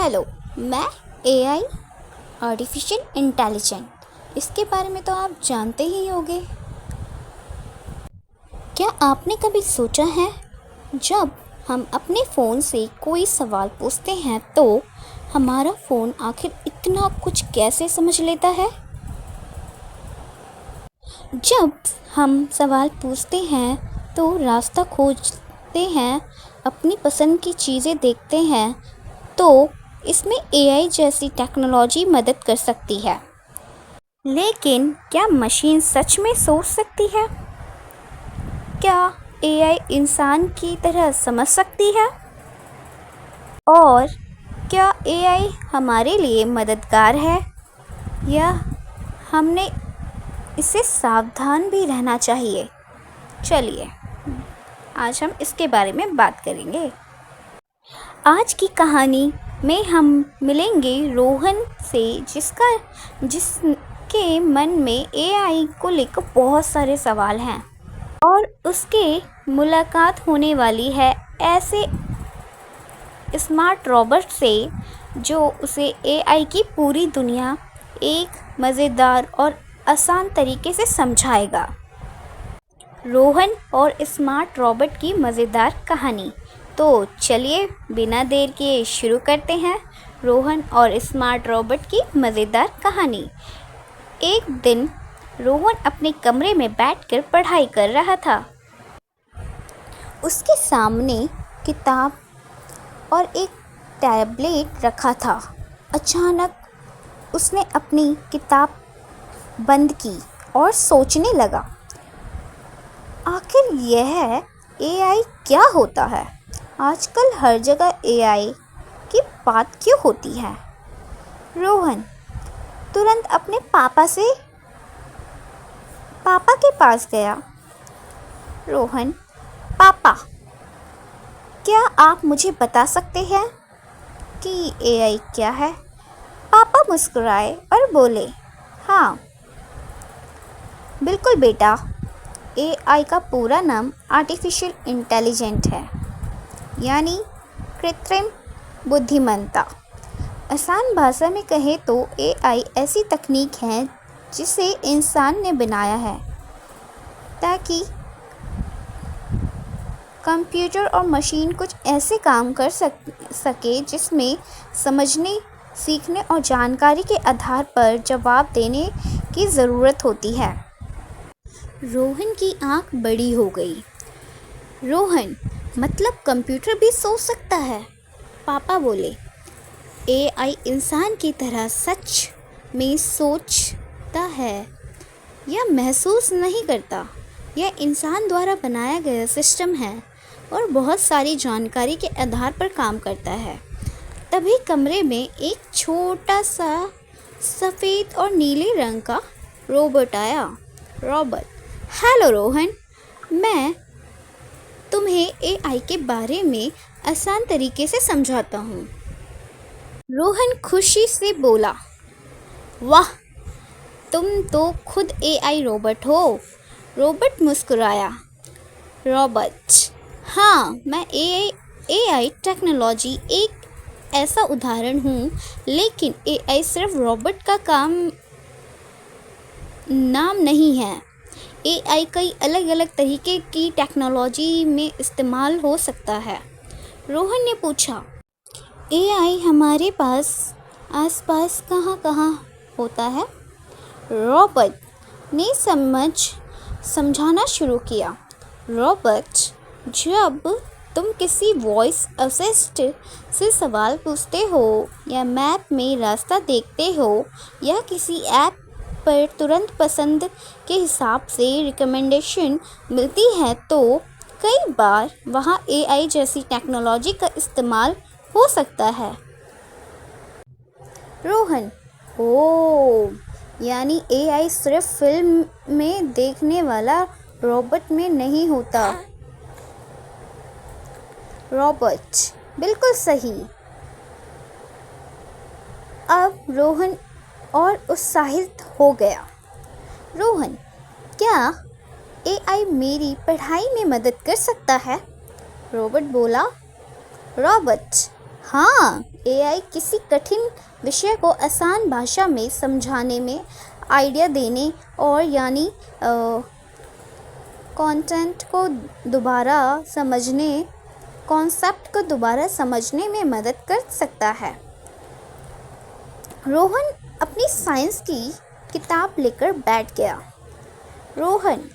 Hello. मैं AI artificial intelligent इसके बारे में तो आप जानते ही होंगे। क्या आपने कभी सोचा है जब हम अपने फ़ोन से कोई सवाल पूछते हैं तो हमारा फ़ोन आखिर इतना कुछ कैसे समझ लेता है। जब हम सवाल पूछते हैं तो रास्ता खोजते हैं, अपनी पसंद की चीज़ें देखते हैं, तो इसमें एआई जैसी टेक्नोलॉजी मदद कर सकती है। लेकिन क्या मशीन सच में सोच सकती है? क्या एआई इंसान की तरह समझ सकती है? और क्या एआई हमारे लिए मददगार है या हमने इससे सावधान भी रहना चाहिए? चलिए आज हम इसके बारे में बात करेंगे। आज की कहानी में हम मिलेंगे रोहन से, जिसके मन में एआई को लेकर बहुत सारे सवाल हैं और उसके मुलाकात होने वाली है ऐसे स्मार्ट रोबोट से जो उसे एआई की पूरी दुनिया एक मज़ेदार और आसान तरीके से समझाएगा। रोहन और स्मार्ट रोबोट की मज़ेदार कहानी। तो चलिए बिना देर के शुरू करते हैं रोहन और स्मार्ट रोबोट की मज़ेदार कहानी। एक दिन रोहन अपने कमरे में बैठकर पढ़ाई कर रहा था। उसके सामने किताब और एक टैबलेट रखा था। अचानक उसने अपनी किताब बंद की और सोचने लगा, आखिर यह एआई क्या होता है? आजकल हर जगह एआई की बात क्यों होती है? रोहन तुरंत अपने पापा के पास गया। रोहन, पापा, क्या आप मुझे बता सकते हैं कि एआई क्या है? पापा मुस्कुराए और बोले, हाँ बिल्कुल बेटा, एआई का पूरा नाम आर्टिफिशियल इंटेलिजेंट है, यानी कृत्रिम बुद्धिमत्ता। आसान भाषा में कहें तो एआई ऐसी तकनीक है जिसे इंसान ने बनाया है ताकि कंप्यूटर और मशीन कुछ ऐसे काम कर सके जिसमें समझने, सीखने और जानकारी के आधार पर जवाब देने की ज़रूरत होती है। रोहन की आंख बड़ी हो गई। रोहन, मतलब कंप्यूटर भी सोच सकता है? पापा बोले, एआई इंसान की तरह सच में सोचता है या महसूस नहीं करता। यह इंसान द्वारा बनाया गया सिस्टम है और बहुत सारी जानकारी के आधार पर काम करता है। तभी कमरे में एक छोटा सा सफ़ेद और नीले रंग का रोबोट आया। रोबोट, हेलो रोहन, मैं तुम्हें एआई के बारे में आसान तरीके से समझाता हूँ। रोहन खुशी से बोला, वाह, तुम तो खुद एआई रोबोट हो। रोबोट मुस्कुराया। रोबोट, हाँ, मैं एआई टेक्नोलॉजी एक ऐसा उदाहरण हूँ, लेकिन एआई सिर्फ रोबोट का नाम नहीं है। एआई कई अलग अलग तरीके की टेक्नोलॉजी में इस्तेमाल हो सकता है। रोहन ने पूछा, एआई हमारे आसपास कहाँ कहाँ होता है? रोबोट ने समझाना शुरू किया। रोबोट, जब तुम किसी वॉइस असिस्ट से सवाल पूछते हो या मैप में रास्ता देखते हो या किसी ऐप पर तुरंत पसंद के हिसाब से रिकमेंडेशन मिलती है, तो कई बार वहाँ एआई जैसी टेक्नोलॉजी का इस्तेमाल हो सकता है। रोहन, ओह, यानी एआई सिर्फ फिल्म में देखने वाला रोबोट में नहीं होता। रोबोट, बिल्कुल सही। अब रोहन और उत्साहित हो गया। रोहन, क्या एआई मेरी पढ़ाई में मदद कर सकता है? रोबोट बोला। रोबोट, हाँ, एआई किसी कठिन विषय को आसान भाषा में समझाने में, आइडिया देने और यानी कॉन्सेप्ट को दोबारा समझने में मदद कर सकता है। रोहन अपनी साइंस की किताब लेकर बैठ गया। रोहन,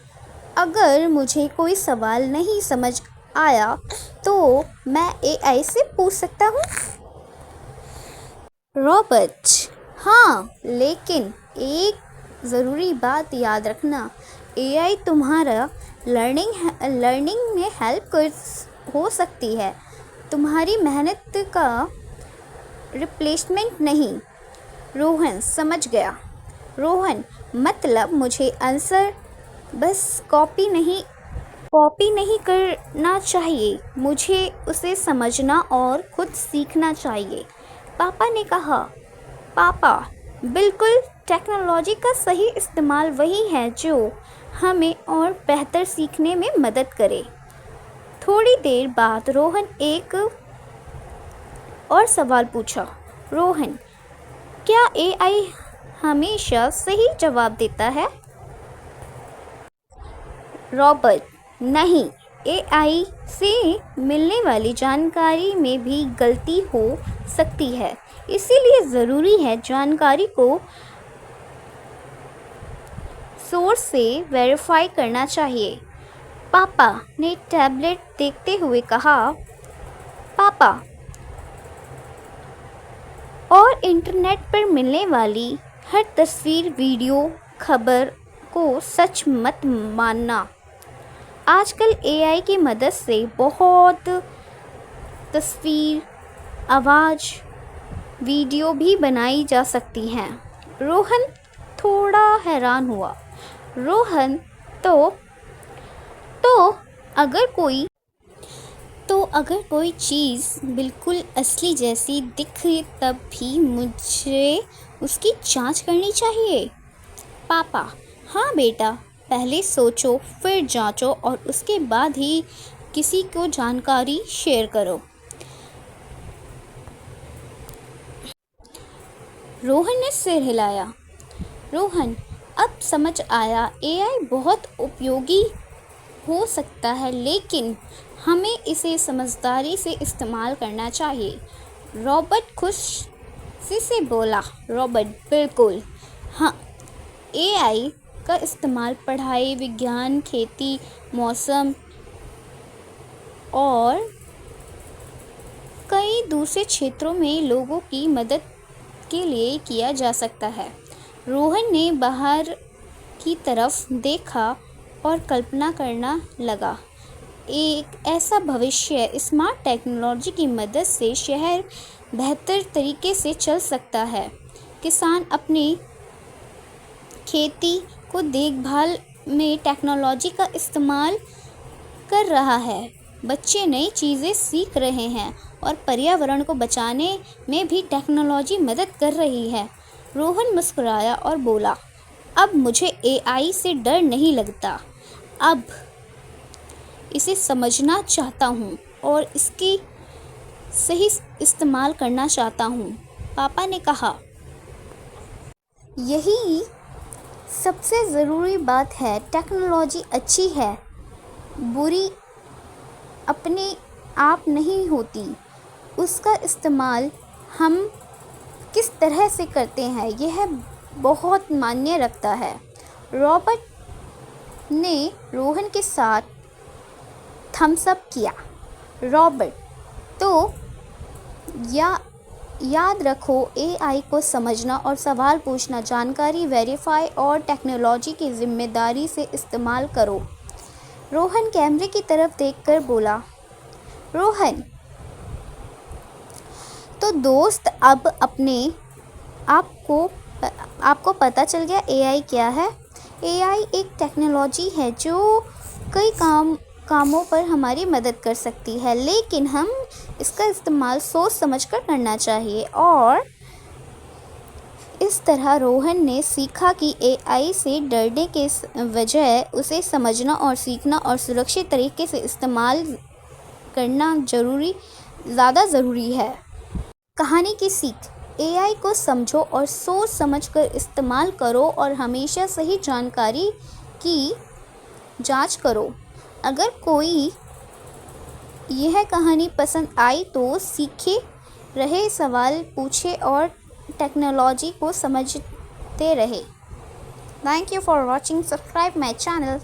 अगर मुझे कोई सवाल नहीं समझ आया तो मैं एआई से पूछ सकता हूँ? रॉबर्ट, हाँ, लेकिन एक ज़रूरी बात याद रखना, एआई तुम्हारा लर्निंग में हेल्प हो सकती है, तुम्हारी मेहनत का रिप्लेसमेंट नहीं। रोहन समझ गया। रोहन, मतलब मुझे आंसर बस कॉपी नहीं करना चाहिए, मुझे उसे समझना और खुद सीखना चाहिए। पापा ने कहा। पापा, बिल्कुल, टेक्नोलॉजी का सही इस्तेमाल वही है जो हमें और बेहतर सीखने में मदद करे। थोड़ी देर बाद रोहन एक और सवाल पूछा। रोहन, क्या एआई हमेशा सही जवाब देता है? रॉबर्ट, नहीं, एआई से मिलने वाली जानकारी में भी गलती हो सकती है, इसीलिए ज़रूरी है जानकारी को सोर्स से वेरीफाई करना चाहिए। पापा ने टैबलेट देखते हुए कहा। पापा, और इंटरनेट पर मिलने वाली हर तस्वीर, वीडियो, खबर को सच मत मानना। आजकल एआई की मदद से बहुत तस्वीर, आवाज़, वीडियो भी बनाई जा सकती हैं। रोहन थोड़ा हैरान हुआ। रोहन, अगर कोई चीज़ बिल्कुल असली जैसी दिखे तब भी मुझे उसकी जांच करनी चाहिए? पापा, हाँ बेटा, पहले सोचो, फिर जांचो और उसके बाद ही किसी को जानकारी शेयर करो। रोहन ने सिर हिलाया। रोहन, अब समझ आया, एआई बहुत उपयोगी हो सकता है, लेकिन हमें इसे समझदारी से इस्तेमाल करना चाहिए। रॉबर्ट खुशी से बोला। रॉबर्ट, बिल्कुल, हाँ, एआई का इस्तेमाल पढ़ाई, विज्ञान, खेती, मौसम और कई दूसरे क्षेत्रों में लोगों की मदद के लिए किया जा सकता है। रोहन ने बाहर की तरफ देखा और कल्पना करना लगा। एक ऐसा भविष्य, स्मार्ट टेक्नोलॉजी की मदद से शहर बेहतर तरीके से चल सकता है, किसान अपनी खेती को देखभाल में टेक्नोलॉजी का इस्तेमाल कर रहा है, बच्चे नई चीज़ें सीख रहे हैं और पर्यावरण को बचाने में भी टेक्नोलॉजी मदद कर रही है। रोहन मुस्कुराया और बोला, अब मुझे एआई से डर नहीं लगता, अब इसे समझना चाहता हूँ और इसकी सही इस्तेमाल करना चाहता हूँ। पापा ने कहा, यही सबसे ज़रूरी बात है। टेक्नोलॉजी अच्छी है, बुरी अपने आप नहीं होती, उसका इस्तेमाल हम किस तरह से करते हैं यह बहुत मायने रखता है। रॉबर्ट ने रोहन के साथ थम्स अप किया। रॉबर्ट, तो याद रखो, एआई को समझना और सवाल पूछना, जानकारी वेरीफाई और टेक्नोलॉजी की जिम्मेदारी से इस्तेमाल करो। रोहन कैमरे की तरफ देखकर बोला। रोहन, तो दोस्त, अब आपको पता चल गया एआई क्या है। एआई एक टेक्नोलॉजी है जो कई कामों पर हमारी मदद कर सकती है, लेकिन हम इसका इस्तेमाल सोच समझकर करना चाहिए। और इस तरह रोहन ने सीखा कि एआई से डरने के बजाय उसे समझना और सीखना और सुरक्षित तरीके से इस्तेमाल करना ज़्यादा ज़रूरी है। कहानी की सीख। एआई को समझो और सोच समझकर इस्तेमाल करो और हमेशा सही जानकारी की जांच करो। अगर कोई यह कहानी पसंद आई तो सीखे रहे, सवाल पूछे और टेक्नोलॉजी को समझते रहे। Thank you for watching. Subscribe my channel.